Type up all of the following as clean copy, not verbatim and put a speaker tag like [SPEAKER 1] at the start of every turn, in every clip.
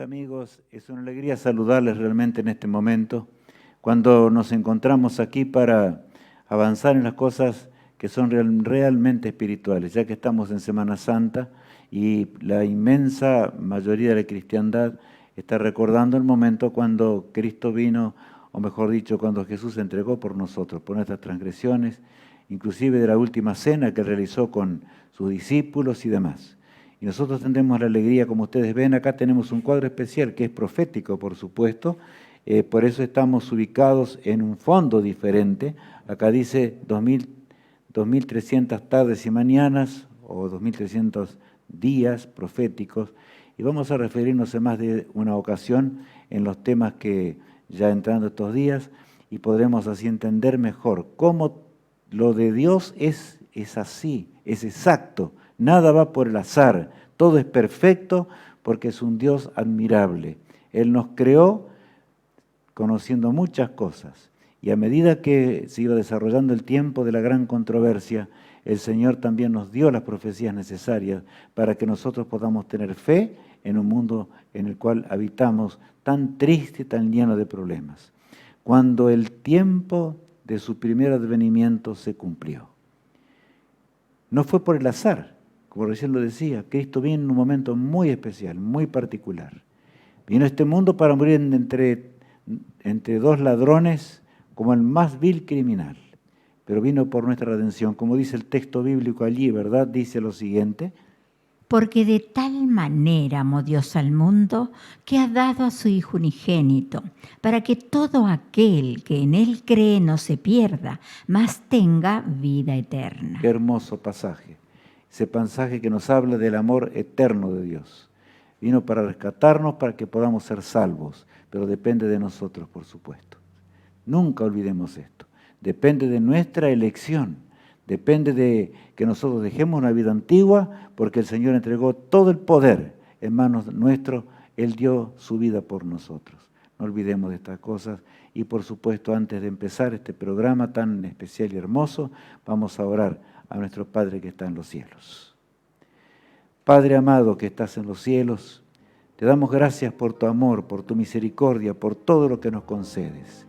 [SPEAKER 1] amigos, es una alegría saludarles realmente en este momento, cuando nos encontramos aquí para avanzar en las cosas que son realmente espirituales, ya que estamos en Semana Santa y la inmensa mayoría de la cristiandad está recordando el momento cuando Cristo vino, o mejor dicho, cuando Jesús se entregó por nosotros, por nuestras transgresiones, inclusive de la última cena que realizó con sus discípulos y demás. Y nosotros tendremos la alegría, como ustedes ven, acá tenemos un cuadro especial que es profético, por supuesto, por eso estamos ubicados en un fondo diferente. Acá dice 2300 tardes y mañanas, o 2300 días proféticos, y vamos a referirnos en más de una ocasión en los temas que ya entrando estos días, y podremos así entender mejor cómo lo de Dios es así, es exacto. Nada va por el azar, todo es perfecto porque es un Dios admirable. Él nos creó conociendo muchas cosas y a medida que se iba desarrollando el tiempo de la gran controversia, el Señor también nos dio las profecías necesarias para que nosotros podamos tener fe en un mundo en el cual habitamos tan triste, tan lleno de problemas. Cuando el tiempo de su primer advenimiento se cumplió. No fue por el azar. Como recién lo decía, Cristo vino en un momento muy especial, muy particular. Vino a este mundo para morir entre dos ladrones como el más vil criminal. Pero vino por nuestra redención. Como dice el texto bíblico allí, ¿verdad? Dice lo siguiente.
[SPEAKER 2] Porque de tal manera amó Dios al mundo que ha dado a su Hijo unigénito, para que todo aquel que en Él cree no se pierda, mas tenga vida eterna.
[SPEAKER 1] Qué hermoso pasaje. Ese pasaje que nos habla del amor eterno de Dios. Vino para rescatarnos, para que podamos ser salvos, pero depende de nosotros, por supuesto. Nunca olvidemos esto. Depende de nuestra elección. Depende de que nosotros dejemos una vida antigua, porque el Señor entregó todo el poder en manos nuestras. Él dio su vida por nosotros. No olvidemos de estas cosas. Y por supuesto, antes de empezar este programa tan especial y hermoso, vamos a orar a nuestro Padre que está en los cielos. Padre amado que estás en los cielos, te damos gracias por tu amor, por tu misericordia, por todo lo que nos concedes.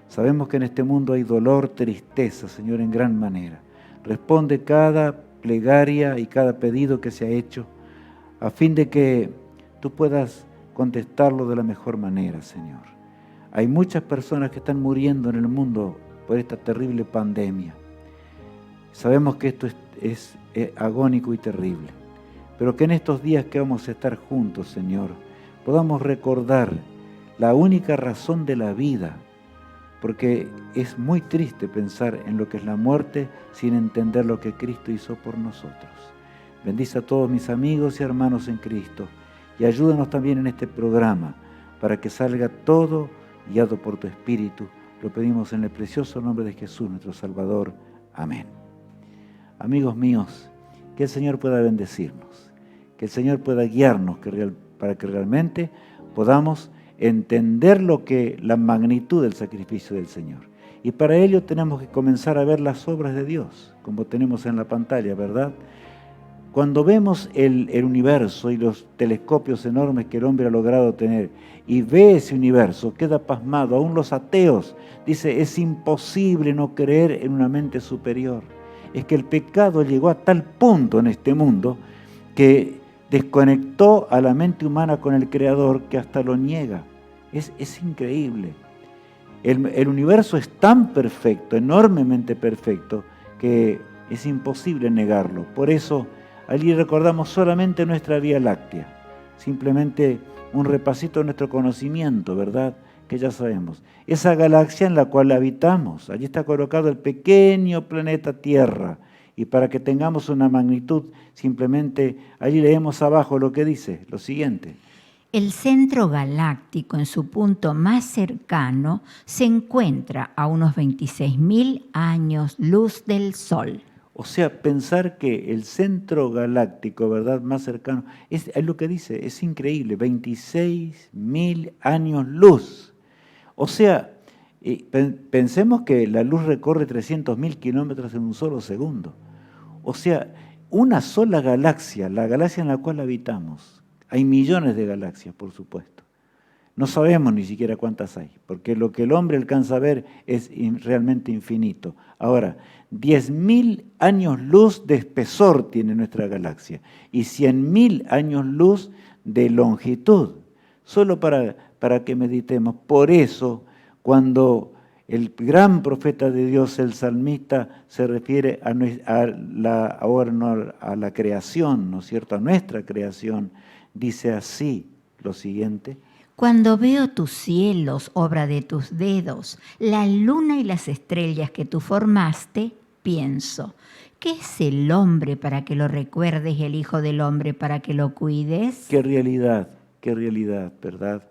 [SPEAKER 1] Sabemos que en este mundo hay dolor, tristeza, Señor, en gran manera. Responde cada plegaria y cada pedido que se ha hecho, a fin de que tú puedas contestarlo de la mejor manera, Señor. Hay muchas personas que están muriendo en el mundo por esta terrible pandemia. Sabemos que esto es agónico y terrible, pero que en estos días que vamos a estar juntos, Señor, podamos recordar la única razón de la vida, porque es muy triste pensar en lo que es la muerte sin entender lo que Cristo hizo por nosotros. Bendice a todos mis amigos y hermanos en Cristo y ayúdanos también en este programa para que salga todo guiado por tu Espíritu. Lo pedimos en el precioso nombre de Jesús, nuestro Salvador. Amén. Amigos míos, que el Señor pueda bendecirnos, que el Señor pueda guiarnos para que realmente podamos entender la magnitud del sacrificio del Señor. Y para ello tenemos que comenzar a ver las obras de Dios, como tenemos en la pantalla, ¿verdad? Cuando vemos el universo y los telescopios enormes que el hombre ha logrado tener, y ve ese universo, queda pasmado. Aún los ateos dicen, es imposible no creer en una mente superior. Es que el pecado llegó a tal punto en este mundo que desconectó a la mente humana con el Creador que hasta lo niega. Es increíble. El universo es tan perfecto, enormemente perfecto, que es imposible negarlo. Por eso, allí recordamos solamente nuestra Vía Láctea. Simplemente un repasito de nuestro conocimiento, ¿verdad? Que ya sabemos. Esa galaxia en la cual habitamos, allí está colocado el pequeño planeta Tierra. Y para que tengamos una magnitud, simplemente allí leemos abajo lo que dice, lo siguiente.
[SPEAKER 2] El centro galáctico en su punto más cercano se encuentra a unos 26.000 años luz del Sol.
[SPEAKER 1] O sea, pensar que el centro galáctico, ¿verdad?, más cercano, es lo que dice, es increíble, 26.000 años luz. O sea, pensemos que la luz recorre 300.000 kilómetros en un solo segundo. O sea, una sola galaxia, la galaxia en la cual habitamos, Hay millones de galaxias, por supuesto. No sabemos ni siquiera cuántas hay, porque lo que el hombre alcanza a ver es realmente infinito. Ahora, 10.000 años luz de espesor tiene nuestra galaxia y 100.000 años luz de longitud, solo para que meditemos. Por eso, cuando el gran profeta de Dios, el salmista, se refiere ahora no a la creación, ¿no es cierto?, a nuestra creación, dice así lo siguiente:
[SPEAKER 2] Cuando veo tus cielos, obra de tus dedos, la luna y las estrellas que tú formaste, pienso, ¿qué es el hombre para que lo recuerdes y el Hijo del Hombre para que lo cuides?
[SPEAKER 1] Qué realidad, ¿verdad?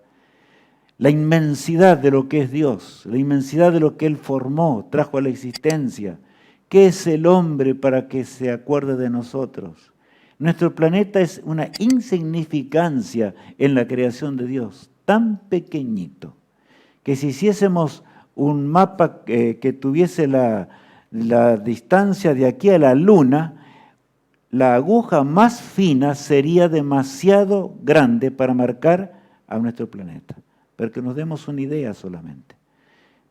[SPEAKER 1] La inmensidad de lo que es Dios, la inmensidad de lo que Él formó, trajo a la existencia. ¿Qué es el hombre para que se acuerde de nosotros? Nuestro planeta es una insignificancia en la creación de Dios, tan pequeñito, que si hiciésemos un mapa que tuviese la distancia de aquí a la Luna, la aguja más fina sería demasiado grande para marcar a nuestro planeta, para que nos demos una idea solamente.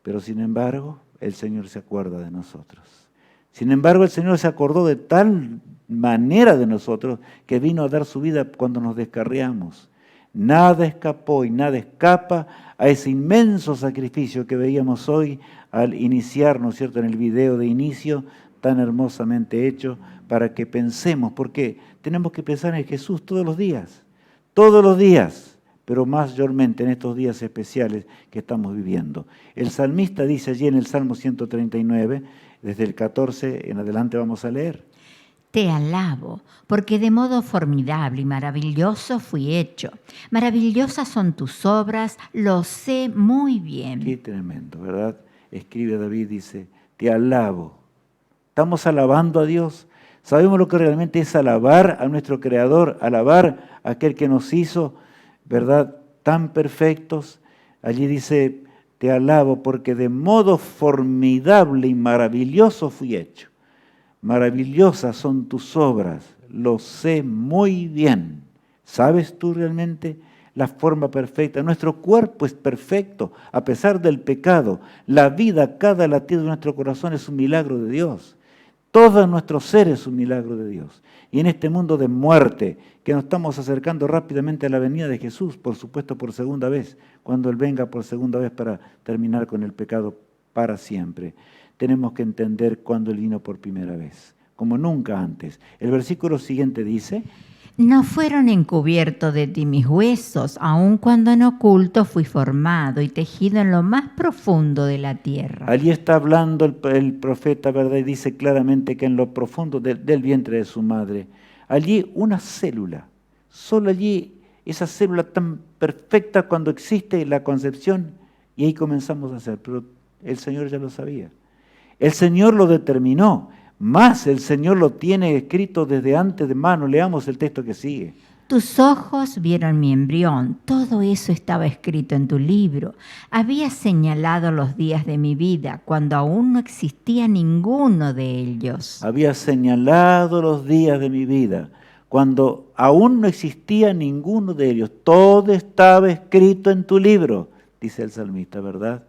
[SPEAKER 1] Pero sin embargo, el Señor se acuerda de nosotros. Sin embargo, el Señor se acordó de tal manera de nosotros que vino a dar su vida cuando nos descarriamos. Nada escapó y nada escapa a ese inmenso sacrificio que veíamos hoy al iniciar, ¿no es cierto?, en el video de inicio, tan hermosamente hecho, para que pensemos, porque tenemos que pensar en Jesús todos los días, pero mayormente en estos días especiales que estamos viviendo. El salmista dice allí en el Salmo 139, desde el 14 en adelante vamos a leer:
[SPEAKER 2] Te alabo, porque de modo formidable y maravilloso fui hecho. Maravillosas son tus obras, lo sé muy bien.
[SPEAKER 1] Qué tremendo, ¿verdad? Escribe David, dice, te alabo. Estamos alabando a Dios. Sabemos lo que realmente es alabar a nuestro Creador, alabar a aquel que nos hizo, ¿verdad?, tan perfectos. Allí dice, te alabo, porque de modo formidable y maravilloso fui hecho. Maravillosas son tus obras, lo sé muy bien. ¿Sabes tú realmente la forma perfecta? Nuestro cuerpo es perfecto, a pesar del pecado. La vida, cada latido de nuestro corazón es un milagro de Dios. Todo nuestro ser es un milagro de Dios. Y en este mundo de muerte, que nos estamos acercando rápidamente a la venida de Jesús, por supuesto por segunda vez, cuando Él venga por segunda vez para terminar con el pecado para siempre, tenemos que entender cuándo Él vino por primera vez, como nunca antes. El versículo siguiente dice:
[SPEAKER 2] No fueron encubiertos de ti mis huesos, aun cuando en oculto fui formado y tejido en lo más profundo de la tierra.
[SPEAKER 1] Allí está hablando el profeta, ¿verdad? Y dice claramente que en lo profundo del vientre de su madre, allí una célula, solo allí esa célula tan perfecta cuando existe la concepción, y ahí comenzamos a hacer, pero el Señor ya lo sabía. El Señor lo determinó, más el Señor lo tiene escrito desde antes de mano. Leamos el texto que sigue.
[SPEAKER 2] Tus ojos vieron mi embrión, todo eso estaba escrito en tu libro. Había señalado los días de mi vida, cuando aún no existía ninguno de ellos.
[SPEAKER 1] Había señalado los días de mi vida, cuando aún no existía ninguno de ellos. Todo estaba escrito en tu libro, dice el salmista, ¿verdad?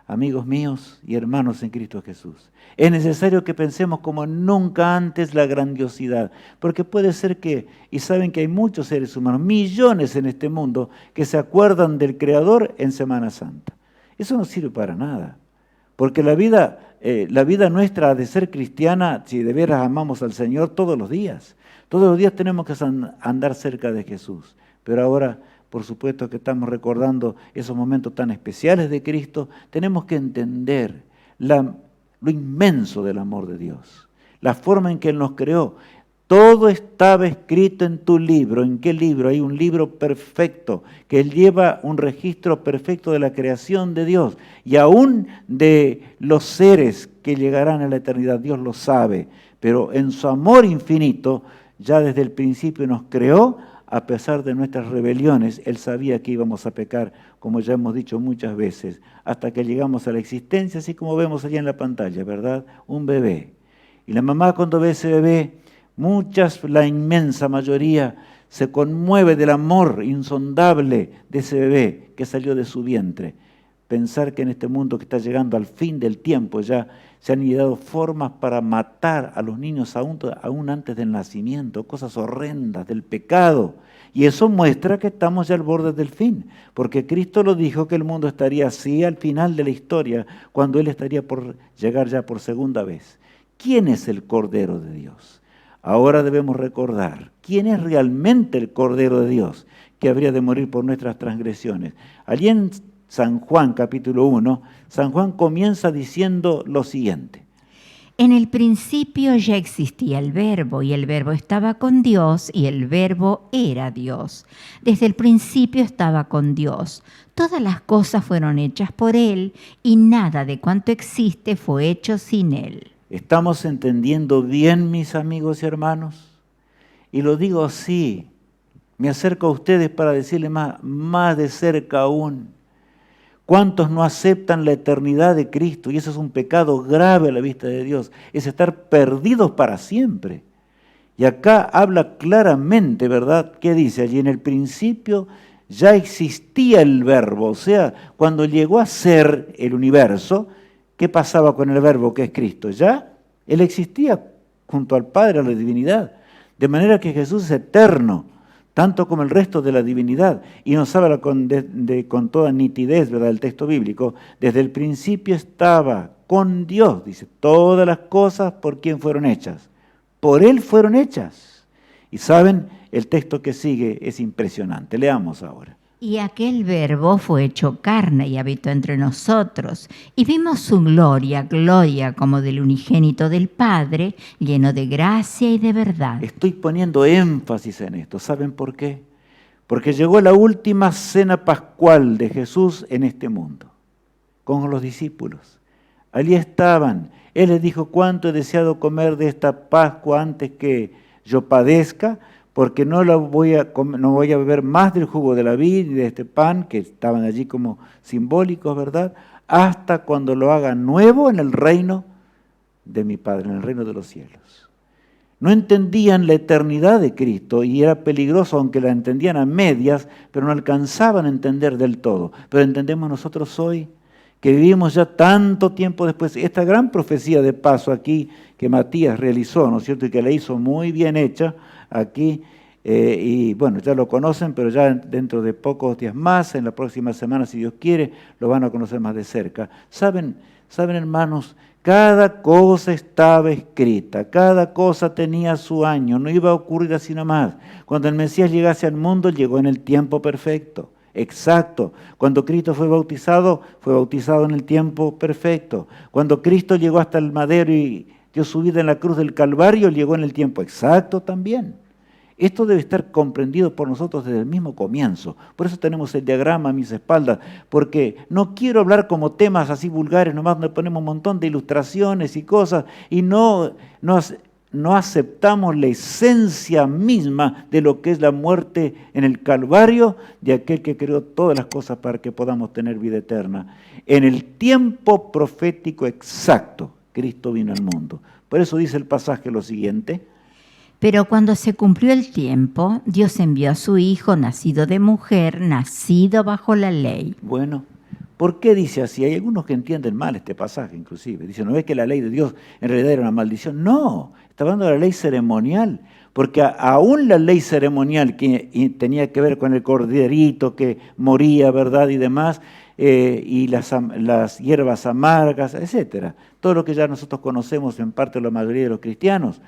[SPEAKER 1] Amigos míos y hermanos en Cristo Jesús, es necesario que pensemos como nunca antes la grandiosidad, porque puede ser que, y saben que hay muchos seres humanos, millones en este mundo, que se acuerdan del Creador en Semana Santa. Eso no sirve para nada, porque la vida nuestra de ser cristiana, si de veras amamos al Señor, todos los días tenemos que andar cerca de Jesús, pero ahora, por supuesto que estamos recordando esos momentos tan especiales de Cristo, tenemos que entender lo inmenso del amor de Dios, la forma en que Él nos creó. Todo estaba escrito en tu libro. ¿En qué libro? Hay un libro perfecto que lleva un registro perfecto de la creación de Dios y aún de los seres que llegarán a la eternidad. Dios lo sabe, pero en su amor infinito, ya desde el principio nos creó. A pesar de nuestras rebeliones, Él sabía que íbamos a pecar, como ya hemos dicho muchas veces, hasta que llegamos a la existencia, así como vemos allá en la pantalla, ¿verdad? Un bebé. Y la mamá cuando ve ese bebé, la inmensa mayoría, se conmueve del amor insondable de ese bebé que salió de su vientre. Pensar que en este mundo que está llegando al fin del tiempo ya se han ideado formas para matar a los niños aún antes del nacimiento, cosas horrendas del pecado. Y eso muestra que estamos ya al borde del fin, porque Cristo lo dijo que el mundo estaría así al final de la historia, cuando Él estaría por llegar ya por segunda vez. ¿Quién es el Cordero de Dios? Ahora debemos recordar quién es realmente el Cordero de Dios, que habría de morir por nuestras transgresiones. Allí en San Juan, capítulo 1, San Juan comienza diciendo lo siguiente.
[SPEAKER 2] En el principio ya existía el Verbo, y el Verbo estaba con Dios, y el Verbo era Dios. Desde el principio estaba con Dios. Todas las cosas fueron hechas por Él, y nada de cuanto existe fue hecho sin Él.
[SPEAKER 1] ¿Estamos entendiendo bien, mis amigos y hermanos? Y lo digo así, me acerco a ustedes para decirles más de cerca aún. ¿Cuántos no aceptan la eternidad de Cristo? Y eso es un pecado grave a la vista de Dios, es estar perdidos para siempre. Y acá habla claramente, ¿verdad? ¿Qué dice allí? En el principio ya existía el Verbo, o sea, cuando llegó a ser el universo, ¿qué pasaba con el Verbo que es Cristo? Ya Él existía junto al Padre, a la divinidad. De manera que Jesús es eterno, tanto como el resto de la divinidad. Y nos habla con toda nitidez, ¿verdad?, el texto bíblico. Desde el principio estaba con Dios, dice, todas las cosas por quien fueron hechas. Por Él fueron hechas. Y saben, el texto que sigue es impresionante. Leamos ahora.
[SPEAKER 2] Y aquel Verbo fue hecho carne y habitó entre nosotros, y vimos su gloria, gloria como del unigénito del Padre, lleno de gracia y de verdad.
[SPEAKER 1] Estoy poniendo énfasis en esto. ¿Saben por qué? Porque llegó la última cena pascual de Jesús en este mundo, con los discípulos. Allí estaban. Él les dijo, cuánto he deseado comer de esta Pascua antes que yo padezca, porque no voy a beber más del jugo de la vid y de este pan, que estaban allí como simbólicos, ¿verdad? Hasta cuando lo haga nuevo en el reino de mi Padre, en el reino de los cielos. No entendían la eternidad de Cristo y era peligroso, aunque la entendían a medias, pero no alcanzaban a entender del todo. Pero entendemos nosotros hoy, que vivimos ya tanto tiempo después, esta gran profecía de paso aquí que Matías realizó, ¿no es cierto?, y que la hizo muy bien hecha, aquí, y bueno, ya lo conocen, pero ya dentro de pocos días más, en la próxima semana, si Dios quiere, lo van a conocer más de cerca. ¿Saben, hermanos? Cada cosa estaba escrita, cada cosa tenía su año, no iba a ocurrir así nomás. Cuando el Mesías llegase al mundo, llegó en el tiempo perfecto, exacto. Cuando Cristo fue bautizado en el tiempo perfecto. Cuando Cristo llegó hasta el madero y dio su vida en la cruz del Calvario, llegó en el tiempo exacto también. Esto debe estar comprendido por nosotros desde el mismo comienzo. Por eso tenemos el diagrama a mis espaldas, porque no quiero hablar como temas así vulgares, nomás donde ponemos un montón de ilustraciones y cosas, y no aceptamos la esencia misma de lo que es la muerte en el Calvario de aquel que creó todas las cosas para que podamos tener vida eterna. En el tiempo profético exacto, Cristo vino al mundo. Por eso dice el pasaje lo siguiente.
[SPEAKER 2] Pero cuando se cumplió el tiempo, Dios envió a su Hijo, nacido de mujer, nacido bajo la ley.
[SPEAKER 1] Bueno, ¿por qué dice así? Hay algunos que entienden mal este pasaje, inclusive. Dicen, ¿no es que la ley de Dios en realidad era una maldición? No, está hablando de la ley ceremonial, porque aún la ley ceremonial que tenía que ver con el corderito que moría, ¿verdad?, y demás, y las hierbas amargas, etcétera. Todo lo que ya nosotros conocemos en parte de la mayoría de los cristianos.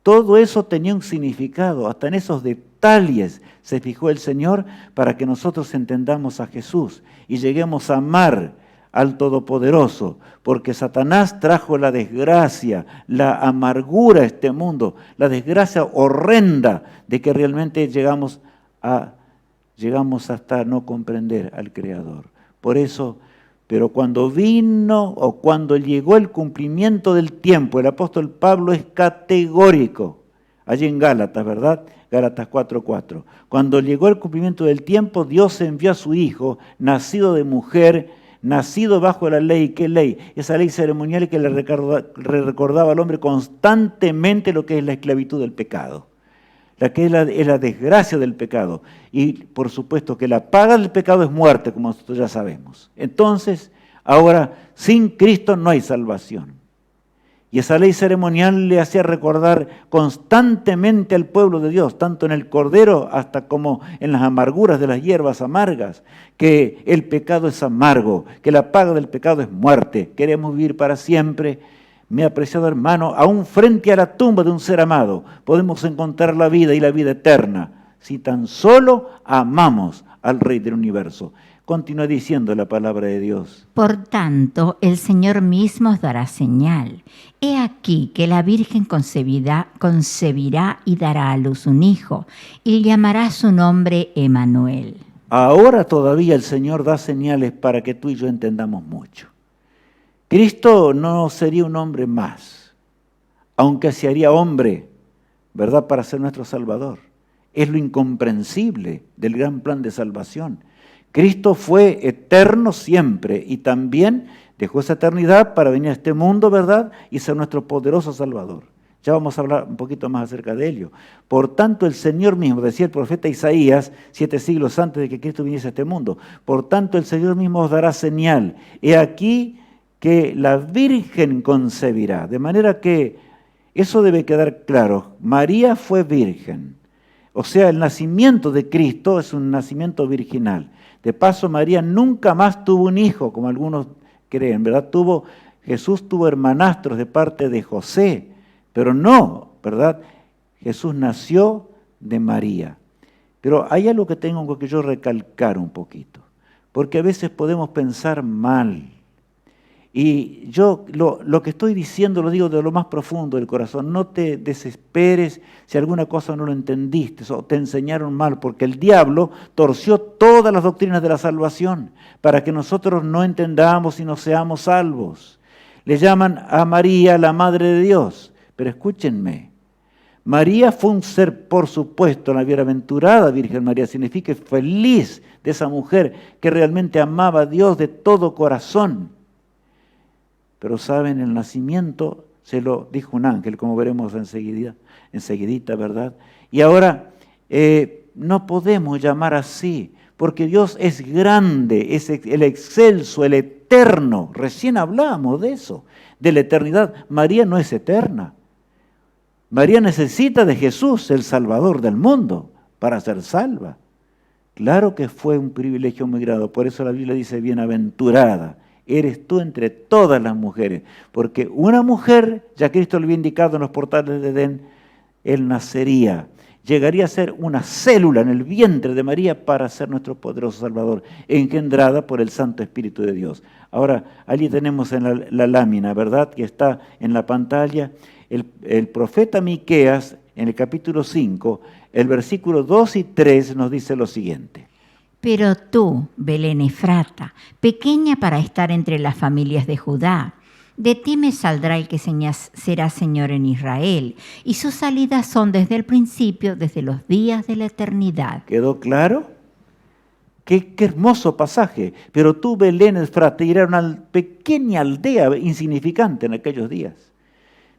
[SPEAKER 1] Todo eso tenía un significado, hasta en esos detalles se fijó el Señor para que nosotros entendamos a Jesús y lleguemos a amar al Todopoderoso, porque Satanás trajo la desgracia, la amargura a este mundo, la desgracia horrenda de que realmente llegamos hasta no comprender al Creador. Por eso, pero cuando vino o cuando llegó el cumplimiento del tiempo, el apóstol Pablo es categórico, allí en Gálatas, ¿verdad? Gálatas 4:4. Cuando llegó el cumplimiento del tiempo, Dios envió a su Hijo, nacido de mujer, nacido bajo la ley. ¿Qué ley? Esa ley ceremonial que le recordaba al hombre constantemente lo que es la esclavitud del pecado, la que es la desgracia del pecado. Y por supuesto que la paga del pecado es muerte, como nosotros ya sabemos. Entonces, ahora, sin Cristo no hay salvación. Y esa ley ceremonial le hacía recordar constantemente al pueblo de Dios, tanto en el cordero hasta como en las amarguras de las hierbas amargas, que el pecado es amargo, que la paga del pecado es muerte. Queremos vivir para siempre. Mi apreciado hermano, aún frente a la tumba de un ser amado, podemos encontrar la vida y la vida eterna, si tan solo amamos al Rey del universo. Continúa diciendo la palabra de Dios.
[SPEAKER 2] Por tanto, el Señor mismo os dará señal. He aquí que la Virgen concebirá y dará a luz un hijo, y llamará su nombre Emmanuel.
[SPEAKER 1] Ahora todavía el Señor da señales para que tú y yo entendamos mucho. Cristo no sería un hombre más, aunque se haría hombre, ¿verdad?, para ser nuestro Salvador. Es lo incomprensible del gran plan de salvación. Cristo fue eterno siempre y también dejó esa eternidad para venir a este mundo, ¿verdad?, y ser nuestro poderoso Salvador. Ya vamos a hablar un poquito más acerca de ello. Por tanto, el Señor mismo, decía el profeta Isaías, 7 siglos antes de que Cristo viniese a este mundo, por tanto, el Señor mismo os dará señal. He aquí que la Virgen concebirá. De manera que eso debe quedar claro. María fue virgen. O sea, el nacimiento de Cristo es un nacimiento virginal. De paso, María nunca más tuvo un hijo, como algunos creen, ¿verdad? Jesús tuvo hermanastros de parte de José, pero no, ¿verdad? Jesús nació de María. Pero hay algo que tengo que yo recalcar un poquito, porque a veces podemos pensar mal. Y yo lo que estoy diciendo lo digo de lo más profundo del corazón. No te desesperes si alguna cosa no lo entendiste o te enseñaron mal, porque el diablo torció todas las doctrinas de la salvación para que nosotros no entendamos y no seamos salvos. Le llaman a María la Madre de Dios, pero escúchenme. María fue un ser, por supuesto, la bienaventurada Virgen María, significa feliz de esa mujer que realmente amaba a Dios de todo corazón. Pero saben, el nacimiento se lo dijo un ángel, como veremos enseguidita, ¿verdad? Y ahora no podemos llamar así, porque Dios es grande, es el excelso, el eterno. Recién hablamos de eso, de la eternidad. María no es eterna. María necesita de Jesús, el Salvador del mundo, para ser salva. Claro que fue un privilegio muy grande, por eso la Biblia dice bienaventurada. Eres tú entre todas las mujeres, porque una mujer, ya Cristo lo había indicado en los portales de Edén, él nacería, llegaría a ser una célula en el vientre de María para ser nuestro poderoso Salvador, engendrada por el Santo Espíritu de Dios. Ahora, allí tenemos en la lámina, ¿verdad?, que está en la pantalla, el profeta Miqueas, en el capítulo 5, el versículo 2 y 3 nos dice lo siguiente.
[SPEAKER 2] Pero tú, Belén Efrata, pequeña para estar entre las familias de Judá, de ti me saldrá el que será Señor en Israel, y sus salidas son desde el principio, desde los días de la eternidad.
[SPEAKER 1] ¿Quedó claro? Qué hermoso pasaje. Pero tú, Belén Efrata, era una pequeña aldea insignificante en aquellos días.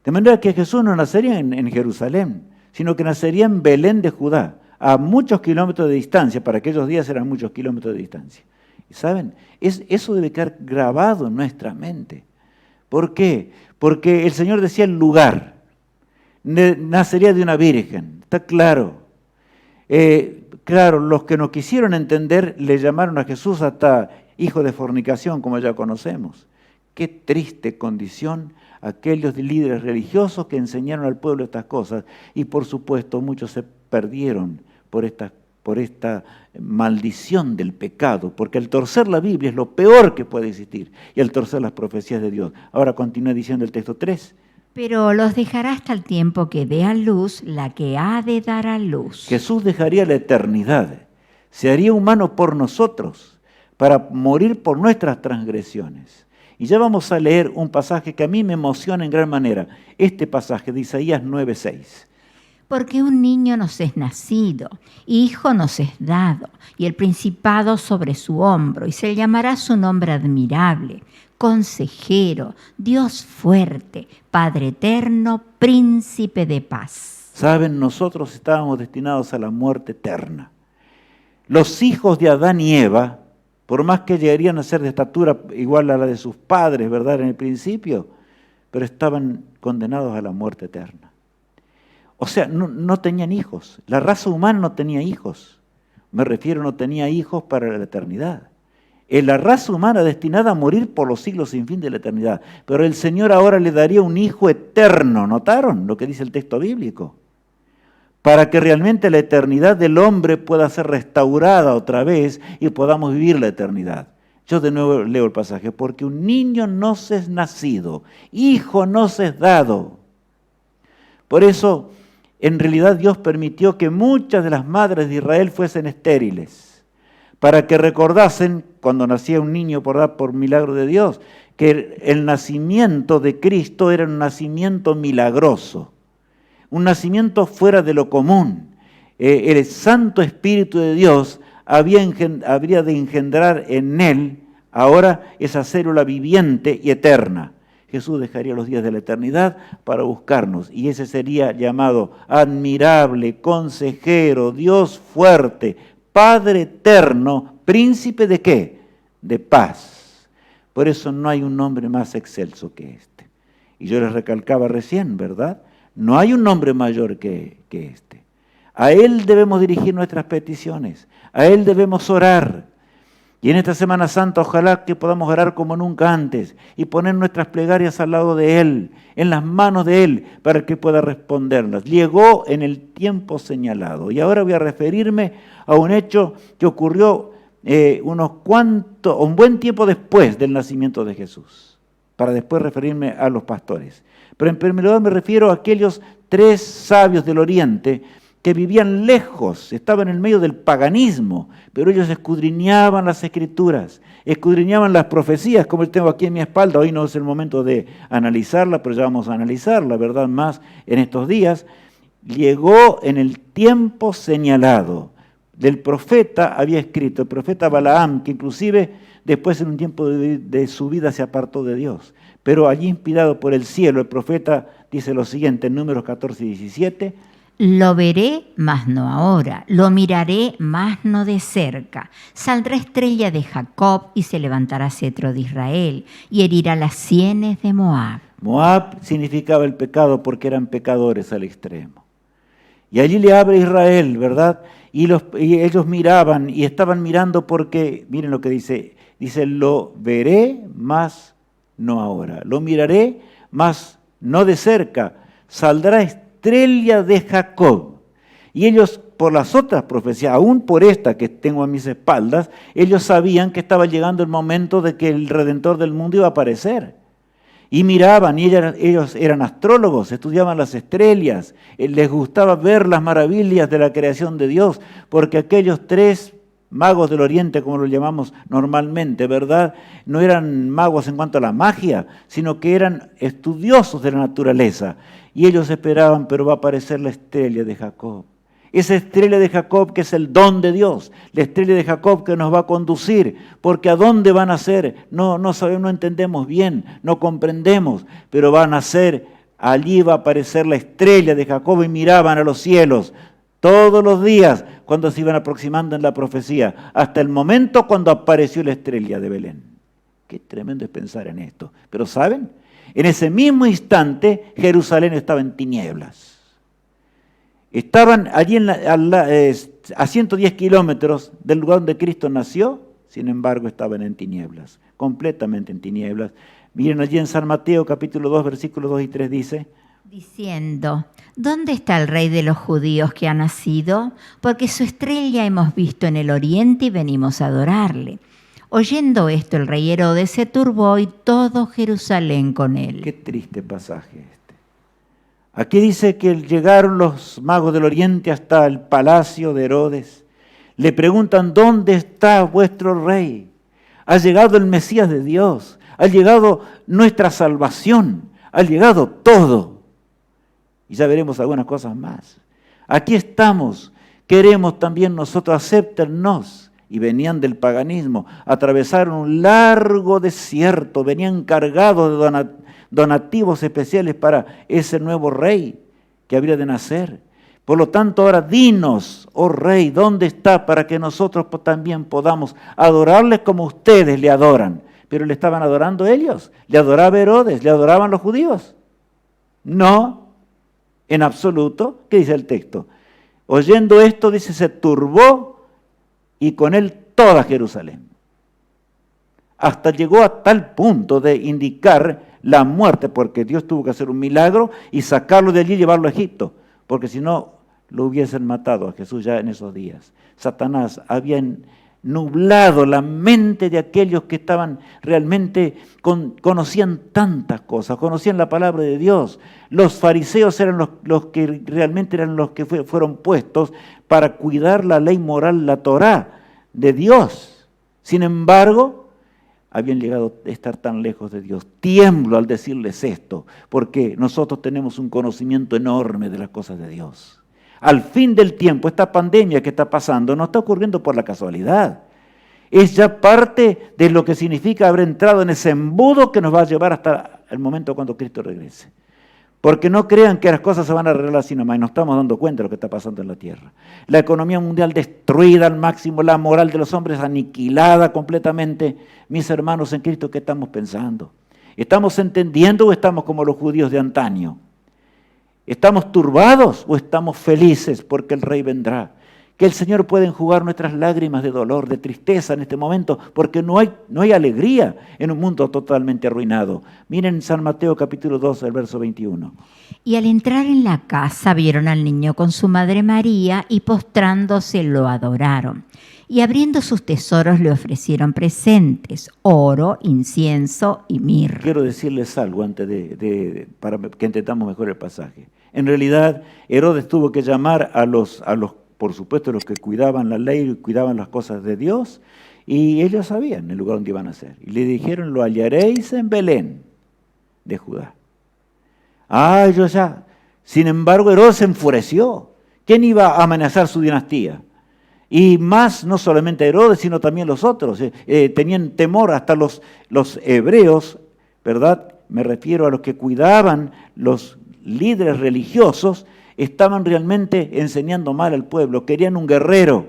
[SPEAKER 1] De manera que Jesús no nacería en Jerusalén, sino que nacería en Belén de Judá, a muchos kilómetros de distancia. Para aquellos días eran muchos kilómetros de distancia. ¿Y saben? Eso debe quedar grabado en nuestra mente. ¿Por qué? Porque el Señor decía el lugar. Nacería de una virgen. Está claro. Claro, los que no quisieron entender le llamaron a Jesús hasta hijo de fornicación, como ya conocemos. Qué triste condición aquellos líderes religiosos que enseñaron al pueblo estas cosas. Y por supuesto muchos se perdieron por esta maldición del pecado, porque el torcer la Biblia es lo peor que puede existir, y el torcer las profecías de Dios. Ahora continúa diciendo el texto 3.
[SPEAKER 2] Pero los dejará hasta el tiempo que dé a luz la que ha de dar a luz.
[SPEAKER 1] Jesús dejaría la eternidad, se haría humano por nosotros, para morir por nuestras transgresiones. Y ya vamos a leer un pasaje que a mí me emociona en gran manera, este pasaje de Isaías 9:6.
[SPEAKER 2] Porque un niño nos es nacido, hijo nos es dado, y el principado sobre su hombro, y se llamará su nombre admirable, consejero, Dios fuerte, Padre eterno, príncipe de paz.
[SPEAKER 1] Saben, nosotros estábamos destinados a la muerte eterna. Los hijos de Adán y Eva, por más que llegarían a ser de estatura igual a la de sus padres, ¿verdad?, en el principio, pero estaban condenados a la muerte eterna. O sea, no tenían hijos. La raza humana no tenía hijos. Me refiero, no tenía hijos para la eternidad. Es la raza humana destinada a morir por los siglos sin fin de la eternidad. Pero el Señor ahora le daría un hijo eterno. ¿Notaron lo que dice el texto bíblico? Para que realmente la eternidad del hombre pueda ser restaurada otra vez y podamos vivir la eternidad. Yo de nuevo leo el pasaje. Porque un niño nos es nacido, hijo nos es dado. Por eso, en realidad Dios permitió que muchas de las madres de Israel fuesen estériles, para que recordasen, cuando nacía un niño por milagro de Dios, que el nacimiento de Cristo era un nacimiento milagroso, un nacimiento fuera de lo común. El Santo Espíritu de Dios habría de engendrar en él ahora esa célula viviente y eterna. Jesús dejaría los días de la eternidad para buscarnos, y ese sería llamado admirable, consejero, Dios fuerte, Padre eterno, príncipe ¿de qué? De paz. Por eso no hay un nombre más excelso que este. Y yo les recalcaba recién, ¿verdad? No hay un nombre mayor que este. A Él debemos dirigir nuestras peticiones, a Él debemos orar. Y en esta Semana Santa ojalá que podamos orar como nunca antes y poner nuestras plegarias al lado de Él, en las manos de Él, para que pueda responderlas. Llegó en el tiempo señalado. Y ahora voy a referirme a un hecho que ocurrió un buen tiempo después del nacimiento de Jesús, para después referirme a los pastores. Pero en primer lugar me refiero a aquellos 3 sabios del Oriente que vivían lejos, estaban en medio del paganismo, pero ellos escudriñaban las Escrituras, escudriñaban las profecías, como tengo aquí en mi espalda. Hoy no es el momento de analizarla, pero ya vamos a analizarla, ¿verdad?, más en estos días. Llegó en el tiempo señalado. Del profeta había escrito, el profeta Balaam, que inclusive después en un tiempo de su vida se apartó de Dios. Pero allí inspirado por el cielo, el profeta dice lo siguiente en Números 14 y 17,
[SPEAKER 2] Lo veré, mas no ahora. Lo miraré, mas no de cerca. Saldrá estrella de Jacob y se levantará cetro de Israel y herirá las sienes de Moab.
[SPEAKER 1] Moab significaba el pecado porque eran pecadores al extremo. Y allí le abre Israel, ¿verdad? Y ellos miraban y estaban mirando porque, miren lo que dice, lo veré, mas no ahora. Lo miraré, mas no de cerca. Saldrá estrella de Jacob. Y ellos, por las otras profecías, aún por esta que tengo a mis espaldas, ellos sabían que estaba llegando el momento de que el Redentor del mundo iba a aparecer. Y miraban, y ellos eran astrólogos, estudiaban las estrellas, les gustaba ver las maravillas de la creación de Dios, porque aquellos 3 magos del Oriente, como lo llamamos normalmente, ¿verdad?, no eran magos en cuanto a la magia, sino que eran estudiosos de la naturaleza. Y ellos esperaban, pero va a aparecer la estrella de Jacob. Esa estrella de Jacob que es el don de Dios, la estrella de Jacob que nos va a conducir, porque ¿a dónde van a ser? No sabemos, no entendemos bien, no comprendemos, pero van a ser, allí va a aparecer la estrella de Jacob y miraban a los cielos todos los días cuando se iban aproximando en la profecía, hasta el momento cuando apareció la estrella de Belén. Qué tremendo es pensar en esto. Pero ¿saben? En ese mismo instante Jerusalén estaba en tinieblas. Estaban allí a 110 kilómetros del lugar donde Cristo nació, sin embargo estaban en tinieblas, completamente en tinieblas. Miren allí en San Mateo capítulo 2, versículos 2 y 3 dice,
[SPEAKER 2] diciendo, ¿dónde está el rey de los judíos que ha nacido? Porque su estrella hemos visto en el oriente y venimos a adorarle. Oyendo esto, el rey Herodes se turbó y todo Jerusalén con él.
[SPEAKER 1] Qué triste pasaje este. Aquí dice que llegaron los magos del oriente hasta el palacio de Herodes. Le preguntan, ¿dónde está vuestro rey? Ha llegado el Mesías de Dios, ha llegado nuestra salvación, ha llegado todo. Y ya veremos algunas cosas más. Aquí estamos, queremos también nosotros, acéptennos. Y venían del paganismo, atravesaron un largo desierto, venían cargados de donativos especiales para ese nuevo rey que habría de nacer. Por lo tanto, ahora dinos, oh rey, ¿dónde está para que nosotros también podamos adorarle como ustedes le adoran? Pero le estaban adorando ellos, le adoraba Herodes, le adoraban los judíos. No, en absoluto. ¿Qué dice el texto? Oyendo esto, dice, se turbó y con él toda Jerusalén. Hasta llegó a tal punto de indicar la muerte, porque Dios tuvo que hacer un milagro y sacarlo de allí y llevarlo a Egipto, porque si no, lo hubiesen matado a Jesús ya en esos días. Satanás había nublado la mente de aquellos que estaban realmente, conocían tantas cosas, conocían la palabra de Dios. Los fariseos eran los que realmente eran los que fueron puestos para cuidar la ley moral, la Torá de Dios. Sin embargo, habían llegado a estar tan lejos de Dios. Tiemblo al decirles esto, porque nosotros tenemos un conocimiento enorme de las cosas de Dios. Al fin del tiempo, esta pandemia que está pasando no está ocurriendo por la casualidad. Es ya parte de lo que significa haber entrado en ese embudo que nos va a llevar hasta el momento cuando Cristo regrese. Porque no crean que las cosas se van a arreglar así nomás, y nos estamos dando cuenta de lo que está pasando en la tierra. La economía mundial destruida al máximo, la moral de los hombres aniquilada completamente. Mis hermanos en Cristo, ¿qué estamos pensando? ¿Estamos entendiendo o estamos como los judíos de antaño? ¿Estamos turbados o estamos felices porque el Rey vendrá? Que el Señor puede enjugar nuestras lágrimas de dolor, de tristeza en este momento, porque no hay alegría en un mundo totalmente arruinado. Miren San Mateo capítulo 2, el verso 21.
[SPEAKER 2] Y al entrar en la casa vieron al niño con su madre María y postrándose lo adoraron. Y abriendo sus tesoros le ofrecieron presentes, oro, incienso y mirra.
[SPEAKER 1] Quiero decirles algo antes para que entendamos mejor el pasaje. En realidad, Herodes tuvo que llamar a los, por supuesto, los que cuidaban la ley y cuidaban las cosas de Dios, y ellos sabían el lugar donde iban a ser. Y le dijeron, lo hallaréis en Belén de Judá. Ellos ya. Sin embargo, Herodes se enfureció. ¿Quién iba a amenazar su dinastía? Y más, no solamente Herodes, sino también los otros. Tenían temor hasta los hebreos, ¿verdad? Me refiero a los que cuidaban, los líderes religiosos, estaban realmente enseñando mal al pueblo. Querían un guerrero.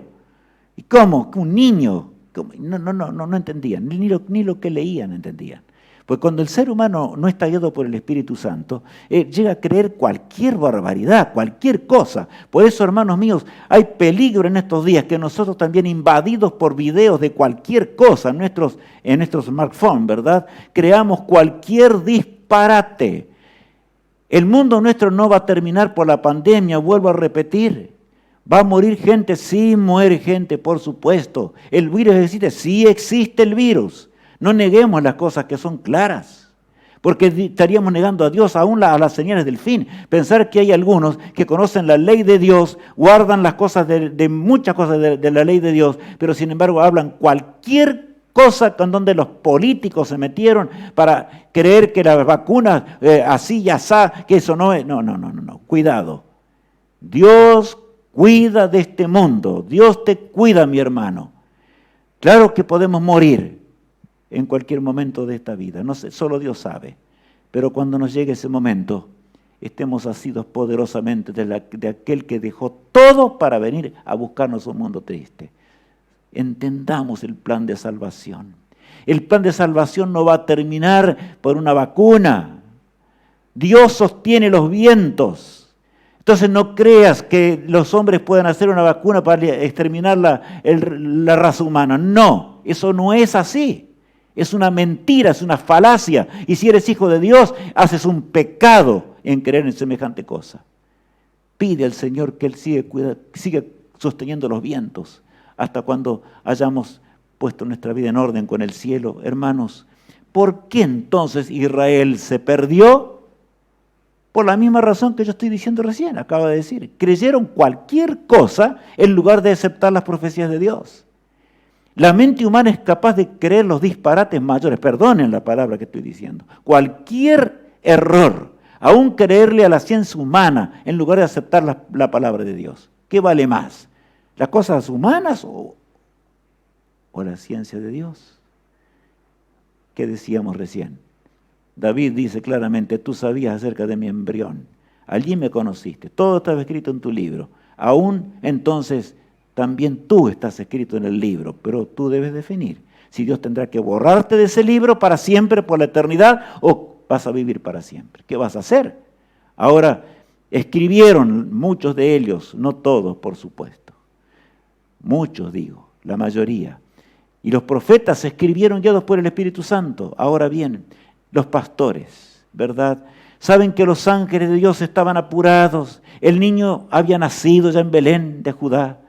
[SPEAKER 1] ¿Y cómo? Un niño. No entendían. Ni lo que leían entendían. Pues cuando el ser humano no está guiado por el Espíritu Santo, llega a creer cualquier barbaridad, cualquier cosa. Por eso, hermanos míos, hay peligro en estos días que nosotros también, invadidos por videos de cualquier cosa en nuestros smartphones, ¿verdad? Creamos cualquier disparate. El mundo nuestro no va a terminar por la pandemia, vuelvo a repetir. ¿Va a morir gente? Sí, muere gente, por supuesto. ¿El virus existe? Sí, existe el virus. No neguemos las cosas que son claras, porque estaríamos negando a Dios aún a las señales del fin. Pensar que hay algunos que conocen la ley de Dios, guardan las cosas de muchas cosas de la ley de Dios, pero sin embargo hablan cualquier cosa con donde los políticos se metieron para creer que las vacunas así y asá, que eso no es. No. Cuidado. Dios cuida de este mundo. Dios te cuida, mi hermano. Claro que podemos morir en cualquier momento de esta vida. No sé, solo Dios sabe. Pero cuando nos llegue ese momento, estemos asidos poderosamente de aquel que dejó todo para venir a buscarnos un mundo triste. Entendamos el plan de salvación. El plan de salvación no va a terminar por una vacuna. Dios sostiene los vientos. Entonces no creas que los hombres puedan hacer una vacuna para exterminar la raza humana. No, eso no es así. Es una mentira, es una falacia. Y si eres hijo de Dios, haces un pecado en creer en semejante cosa. Pide al Señor que Él siga sosteniendo los vientos hasta cuando hayamos puesto nuestra vida en orden con el cielo. Hermanos, ¿por qué entonces Israel se perdió? Por la misma razón que yo estoy diciendo recién, acabo de decir. Creyeron cualquier cosa en lugar de aceptar las profecías de Dios. La mente humana es capaz de creer los disparates mayores. Perdonen la palabra que estoy diciendo. Cualquier error Aún creerle a la ciencia humana en lugar de aceptar la palabra de Dios. ¿Qué vale más? ¿Las cosas humanas o la ciencia de Dios? ¿Qué decíamos recién? David dice claramente, tú sabías acerca de mi embrión. Allí me conociste. Todo estaba escrito en tu libro. Aún entonces también tú estás escrito en el libro, pero tú debes definir si Dios tendrá que borrarte de ese libro para siempre, por la eternidad, o vas a vivir para siempre. ¿Qué vas a hacer? Ahora, escribieron muchos de ellos, no todos, por supuesto. Muchos, digo, la mayoría. Y los profetas escribieron guiados por el Espíritu Santo. Ahora bien, los pastores, ¿verdad? Saben que los ángeles de Dios estaban apurados. El niño había nacido ya en Belén de Judá,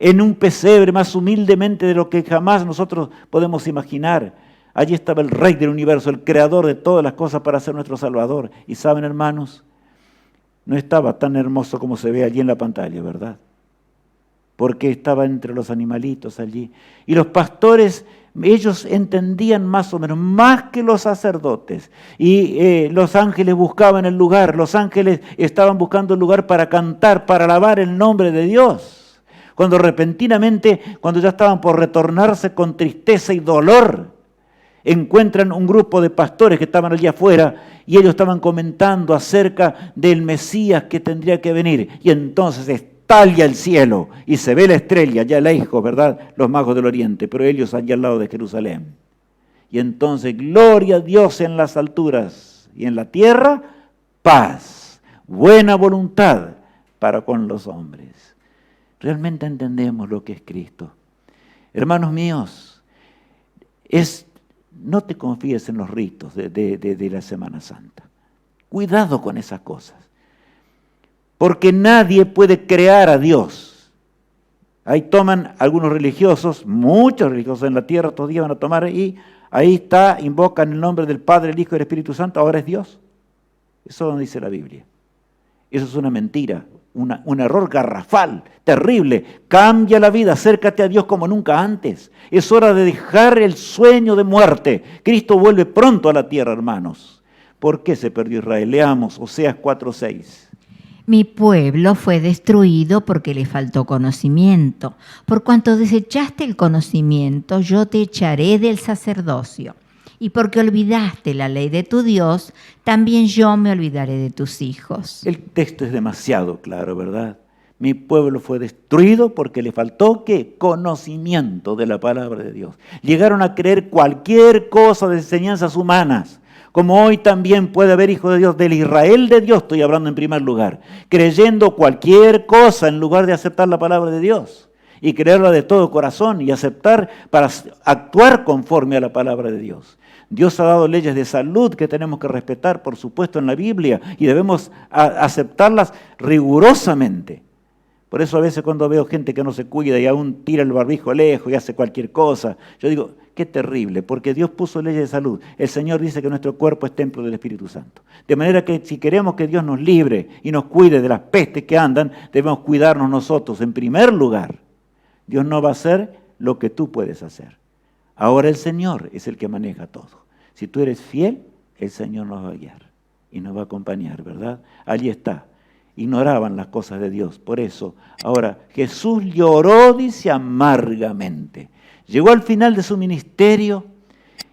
[SPEAKER 1] en un pesebre más humildemente de lo que jamás nosotros podemos imaginar. Allí estaba el Rey del universo, el creador de todas las cosas para ser nuestro Salvador. Y saben, hermanos, no estaba tan hermoso como se ve allí en la pantalla, ¿verdad? Porque estaba entre los animalitos allí. Y los pastores, ellos entendían más o menos, más que los sacerdotes. Y los ángeles buscaban el lugar, los ángeles estaban buscando el lugar para cantar, para alabar el nombre de Dios. Cuando repentinamente, cuando ya estaban por retornarse con tristeza y dolor, encuentran un grupo de pastores que estaban allí afuera y ellos estaban comentando acerca del Mesías que tendría que venir. Y entonces estalla el cielo y se ve la estrella, ya lejos, ¿verdad? Los magos del oriente, pero ellos allí al lado de Jerusalén. Y entonces, gloria a Dios en las alturas y en la tierra, paz, buena voluntad para con los hombres. Realmente entendemos lo que es Cristo. Hermanos míos, no te confíes en los ritos de la Semana Santa. Cuidado con esas cosas. Porque nadie puede crear a Dios. Ahí toman algunos religiosos, muchos religiosos en la tierra, todos días van a tomar y ahí está, invocan el nombre del Padre, el Hijo y el Espíritu Santo, ahora es Dios. Eso no dice la Biblia. Eso es una mentira, un error garrafal, terrible. Cambia la vida, acércate a Dios como nunca antes. Es hora de dejar el sueño de muerte. Cristo vuelve pronto a la tierra, hermanos. ¿Por qué se perdió Israel? Leamos Oseas 4:6.
[SPEAKER 2] Mi pueblo fue destruido porque le faltó conocimiento. Por cuanto desechaste el conocimiento, yo te echaré del sacerdocio. Y porque olvidaste la ley de tu Dios, también yo me olvidaré de tus hijos.
[SPEAKER 1] El texto es demasiado claro, ¿verdad? Mi pueblo fue destruido porque le faltó, ¿qué? Conocimiento de la palabra de Dios. Llegaron a creer cualquier cosa de enseñanzas humanas. Como hoy también puede haber hijos de Dios, del Israel de Dios, estoy hablando en primer lugar, creyendo cualquier cosa en lugar de aceptar la palabra de Dios y creerla de todo corazón y aceptar para actuar conforme a la palabra de Dios. Dios ha dado leyes de salud que tenemos que respetar, por supuesto, en la Biblia y debemos aceptarlas rigurosamente. Por eso a veces cuando veo gente que no se cuida y aún tira el barbijo lejos y hace cualquier cosa, yo digo, qué terrible, porque Dios puso leyes de salud. El Señor dice que nuestro cuerpo es templo del Espíritu Santo. De manera que si queremos que Dios nos libre y nos cuide de las pestes que andan, debemos cuidarnos nosotros en primer lugar. Dios no va a hacer lo que tú puedes hacer. Ahora el Señor es el que maneja todo. Si tú eres fiel, el Señor nos va a guiar y nos va a acompañar, ¿verdad? Allí está. Ignoraban las cosas de Dios. Por eso, ahora, Jesús lloró, dice, amargamente. Llegó al final de su ministerio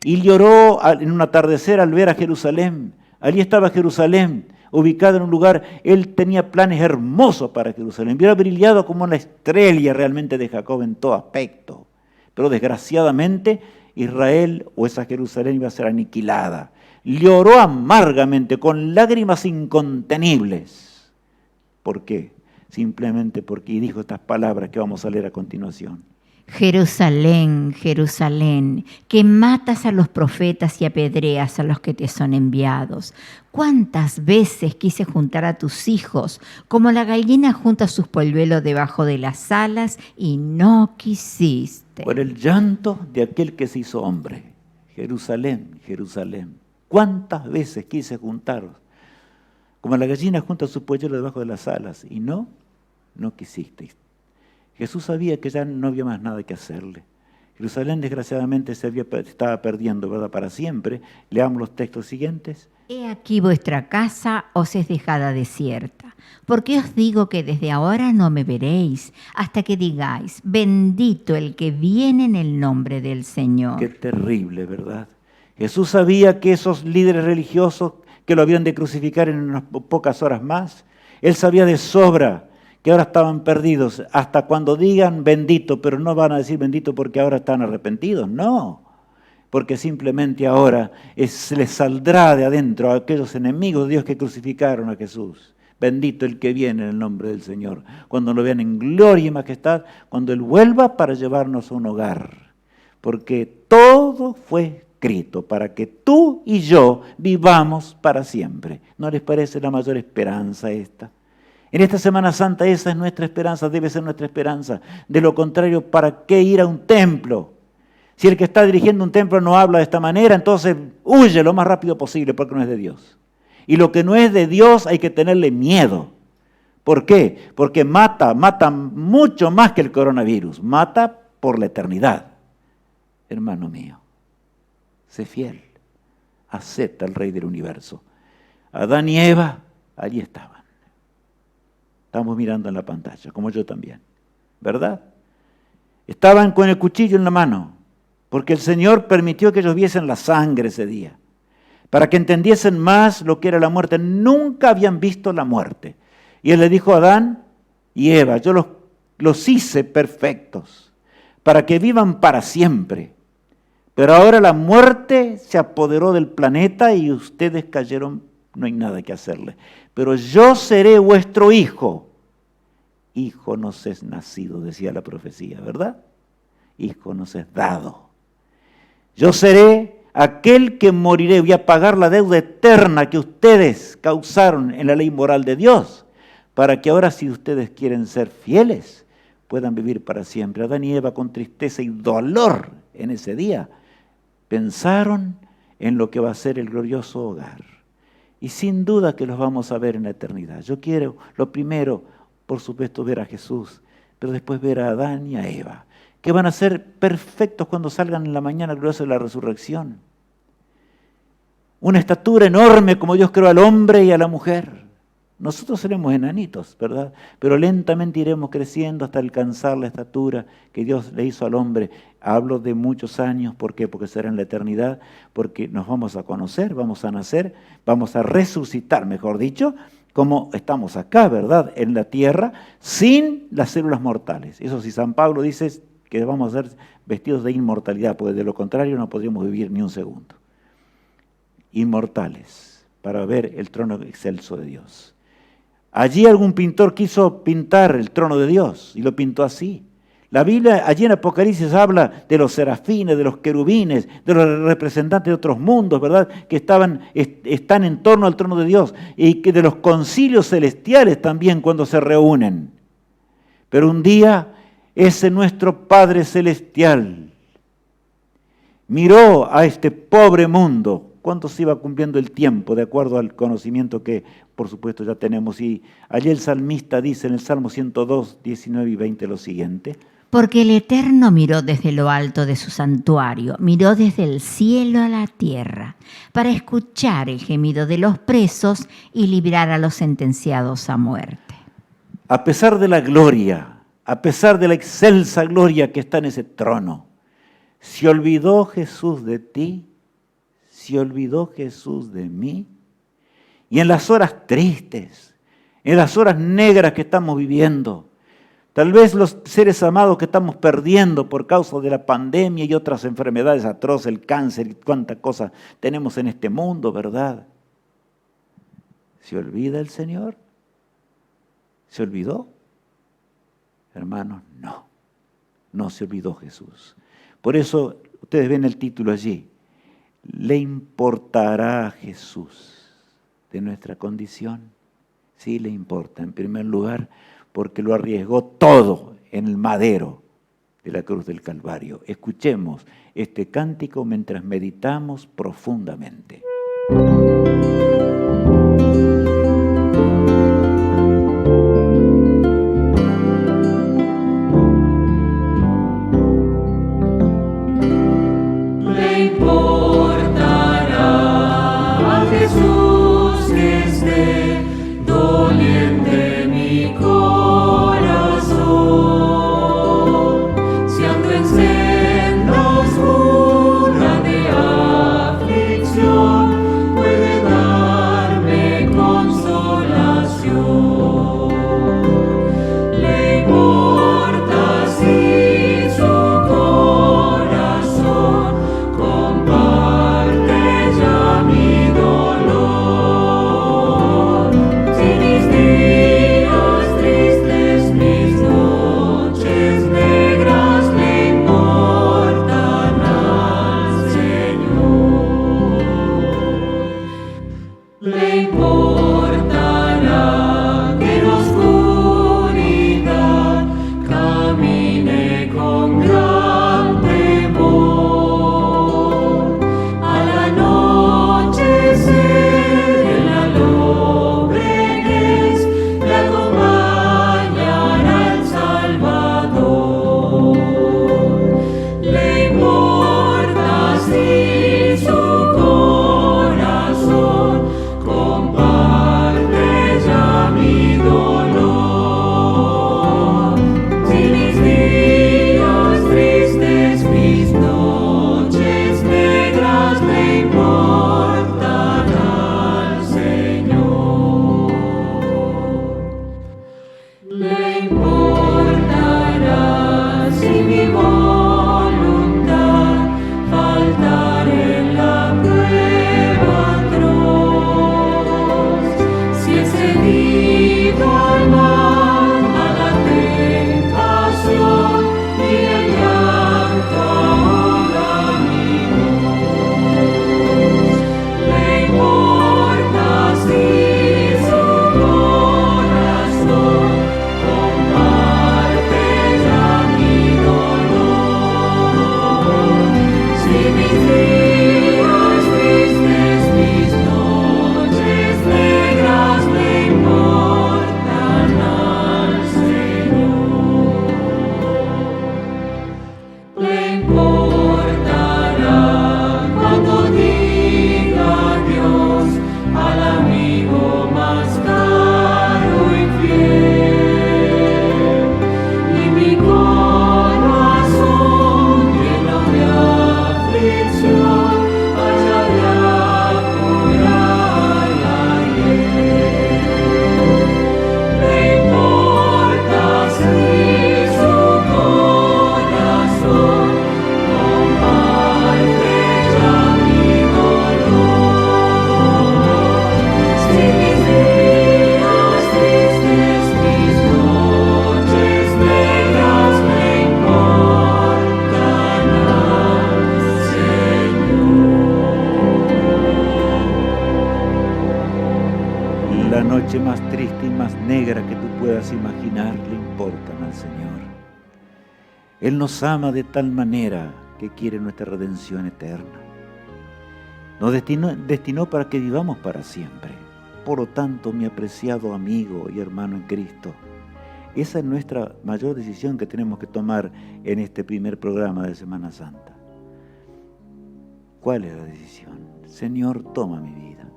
[SPEAKER 1] y lloró en un atardecer al ver a Jerusalén. Allí estaba Jerusalén, ubicado en un lugar. Él tenía planes hermosos para Jerusalén. Hubiera brillado como una estrella realmente de Jacob en todo aspecto. Pero desgraciadamente, Israel o esa Jerusalén iba a ser aniquilada. Lloró amargamente, con lágrimas incontenibles. ¿Por qué? Simplemente porque dijo estas palabras que vamos a leer a continuación.
[SPEAKER 2] Jerusalén, Jerusalén, que matas a los profetas y apedreas a los que te son enviados. ¿Cuántas veces quise juntar a tus hijos, como la gallina junta sus polluelos debajo de las alas, y no quisiste?
[SPEAKER 1] Por el llanto de aquel que se hizo hombre. Jerusalén, Jerusalén. ¿Cuántas veces quise juntaros? Como la gallina junta sus polluelos debajo de las alas, y no quisisteis. Jesús sabía que ya no había más nada que hacerle, Jerusalén desgraciadamente estaba perdiendo, ¿verdad?, para siempre. Leamos los textos siguientes.
[SPEAKER 2] He aquí vuestra casa os es dejada desierta, porque os digo que desde ahora no me veréis, hasta que digáis, bendito el que viene en el nombre del Señor.
[SPEAKER 1] Qué terrible, ¿verdad? Jesús sabía que esos líderes religiosos que lo habían de crucificar en unas pocas horas más, Él sabía de sobra que ahora estaban perdidos, hasta cuando digan bendito, pero no van a decir bendito porque ahora están arrepentidos, no. Porque simplemente ahora se les saldrá de adentro a aquellos enemigos de Dios que crucificaron a Jesús. Bendito el que viene en el nombre del Señor. Cuando lo vean en gloria y majestad, cuando Él vuelva para llevarnos a un hogar. Porque todo fue escrito para que tú y yo vivamos para siempre. ¿No les parece la mayor esperanza esta? En esta Semana Santa esa es nuestra esperanza, debe ser nuestra esperanza. De lo contrario, ¿para qué ir a un templo? Si el que está dirigiendo un templo no habla de esta manera, entonces huye lo más rápido posible porque no es de Dios. Y lo que no es de Dios hay que tenerle miedo. ¿Por qué? Porque mata mucho más que el coronavirus. Mata por la eternidad. Hermano mío, sé fiel. Acepta al Rey del Universo. Adán y Eva, allí estaban. Estamos mirando en la pantalla, como yo también. ¿Verdad? Estaban con el cuchillo en la mano. Porque el Señor permitió que ellos viesen la sangre ese día, para que entendiesen más lo que era la muerte. Nunca habían visto la muerte. Y Él le dijo a Adán y Eva, yo los hice perfectos, para que vivan para siempre. Pero ahora la muerte se apoderó del planeta y ustedes cayeron, no hay nada que hacerle. Pero yo seré vuestro hijo. Hijo nos es nacido, decía la profecía, ¿verdad? Hijo nos es dado. Yo seré aquel que moriré, voy a pagar la deuda eterna que ustedes causaron en la ley moral de Dios, para que ahora si ustedes quieren ser fieles, puedan vivir para siempre. Adán y Eva con tristeza y dolor en ese día pensaron en lo que va a ser el glorioso hogar. Y sin duda que los vamos a ver en la eternidad. Yo quiero, lo primero, por supuesto, ver a Jesús, pero después ver a Adán y a Eva, que van a ser perfectos cuando salgan en la mañana gloriosa de la resurrección. Una estatura enorme como Dios creó al hombre y a la mujer. Nosotros seremos enanitos, ¿verdad? Pero lentamente iremos creciendo hasta alcanzar la estatura que Dios le hizo al hombre. Hablo de muchos años, ¿por qué? Porque será en la eternidad, porque nos vamos a conocer, vamos a nacer, vamos a resucitar, mejor dicho, como estamos acá, ¿verdad? En la tierra, sin las células mortales. Eso sí, San Pablo dice que vamos a ser vestidos de inmortalidad, porque de lo contrario no podríamos vivir ni un segundo. Inmortales, para ver el trono excelso de Dios. Allí algún pintor quiso pintar el trono de Dios y lo pintó así. La Biblia allí en Apocalipsis habla de los serafines, de los querubines, de los representantes de otros mundos, ¿verdad? Que están en torno al trono de Dios y que de los concilios celestiales también cuando se reúnen. Pero un día ese nuestro Padre Celestial miró a este pobre mundo. ¿Cuánto se iba cumpliendo el tiempo de acuerdo al conocimiento que, por supuesto, ya tenemos? Y allí el salmista dice en el Salmo 102, 19 y 20 lo siguiente.
[SPEAKER 2] Porque el Eterno miró desde lo alto de su santuario, miró desde el cielo a la tierra, para escuchar el gemido de los presos y librar a los sentenciados a muerte.
[SPEAKER 1] A pesar de la gloria, a pesar de la excelsa gloria que está en ese trono, ¿se olvidó Jesús de ti? ¿Se olvidó Jesús de mí? Y en las horas tristes, en las horas negras que estamos viviendo, tal vez los seres amados que estamos perdiendo por causa de la pandemia y otras enfermedades atroces, el cáncer y cuánta cosa tenemos en este mundo, ¿verdad? ¿Se olvida el Señor? ¿Se olvidó? Hermanos, no se olvidó Jesús. Por eso ustedes ven el título allí. ¿Le importará a Jesús de nuestra condición? Sí le importa, en primer lugar, porque lo arriesgó todo en el madero de la cruz del Calvario. Escuchemos este cántico mientras meditamos profundamente.
[SPEAKER 3] Jesús, que esté doliente mi corazón, si ando en senda oscura de aflicción, puede darme consolación. Le importa si su corazón comparte ya mi dolor. Si mis días tristes, mis noches negras le importan al Señor. Le importará que en oscuridad camine con gran temor. Al anochecer en la lobreguez le acompañará el Salvador. Le importa si su corazón comparte ya mi dolor. Si mis días tristes, mis noches negras le importan al Señor. Le importará si mi voluntad faltar en la prueba atroz, si he cedido al mal, a la tentación y el llanto ahoga mi voz. Le importa si su corazón comparte ya mi dolor. Si mis días tristes, mis noches negras le importan al Señor. Le importará cuando diga adiós al amigo más caro y fiel, y mi corazón lleno de aflicción haya de apurar la hiel. Le importa si su corazón comparte ya mi dolor. Si mis días tristes, mis noches negras le importan al Señor.
[SPEAKER 1] La noche más triste y más negra que tú puedas imaginar le importan al Señor. Él nos ama de tal manera que quiere nuestra redención eterna. Nos destinó para que vivamos para siempre. Por lo tanto, mi apreciado amigo y hermano en Cristo, esa es nuestra mayor decisión que tenemos que tomar en este primer programa de Semana Santa. ¿Cuál es la decisión? Señor, toma mi vida.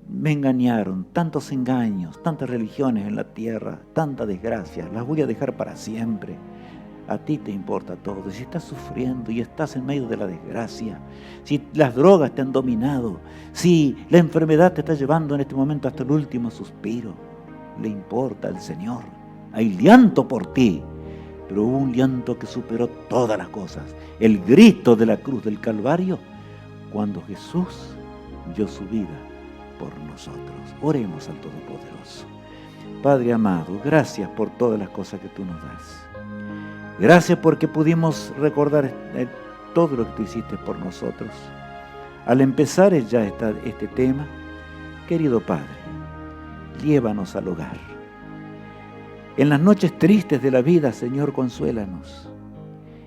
[SPEAKER 1] Me engañaron, tantos engaños, tantas religiones en la tierra, tanta desgracia, las voy a dejar para siempre. A ti te importa todo. Si estás sufriendo y estás en medio de la desgracia, si las drogas te han dominado, si la enfermedad te está llevando en este momento hasta el último suspiro, le importa al Señor. Hay llanto por ti, pero hubo un llanto que superó todas las cosas. El grito de la cruz del Calvario, cuando Jesús dio su vida por nosotros. Oremos al Todopoderoso. Padre amado, gracias por todas las cosas que tú nos das. Gracias porque pudimos recordar todo lo que tú hiciste por nosotros. Al empezar ya este tema, querido Padre, llévanos al hogar. En las noches tristes de la vida, Señor, consuélanos.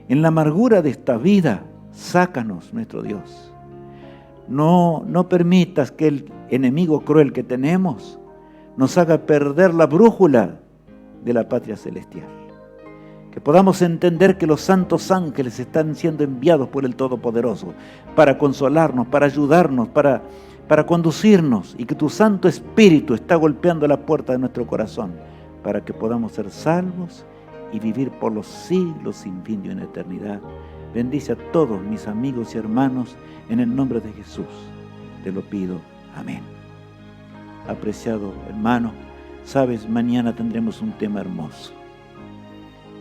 [SPEAKER 1] En la amargura de esta vida, sácanos, nuestro Dios. No permitas que el enemigo cruel que tenemos nos haga perder la brújula de la patria celestial. Que podamos entender que los santos ángeles están siendo enviados por el Todopoderoso para consolarnos, para ayudarnos, para para conducirnos y que tu Santo Espíritu está golpeando la puerta de nuestro corazón para que podamos ser salvos y vivir por los siglos sin fin y en eternidad. Bendice a todos mis amigos y hermanos en el nombre de Jesús. Te lo pido. Amén. Apreciado hermano, sabes, mañana tendremos un tema hermoso.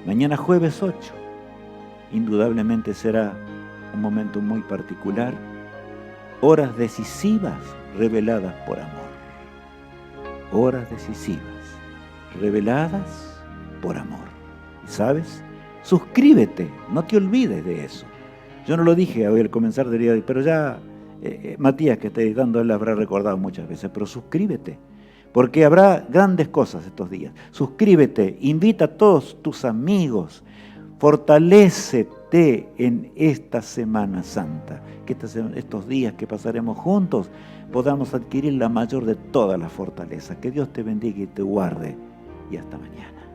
[SPEAKER 1] Mañana jueves 8, indudablemente será un momento muy particular. Horas decisivas reveladas por amor. Horas decisivas reveladas por amor. ¿Y sabes? Suscríbete, no te olvides de eso. Yo no lo dije hoy al comenzar del día, pero ya Matías, que está editando, él lo habrá recordado muchas veces, pero suscríbete, porque habrá grandes cosas estos días. Suscríbete, invita a todos tus amigos, fortalécete en esta Semana Santa, que estos días que pasaremos juntos podamos adquirir la mayor de todas las fortalezas. Que Dios te bendiga y te guarde, y hasta mañana.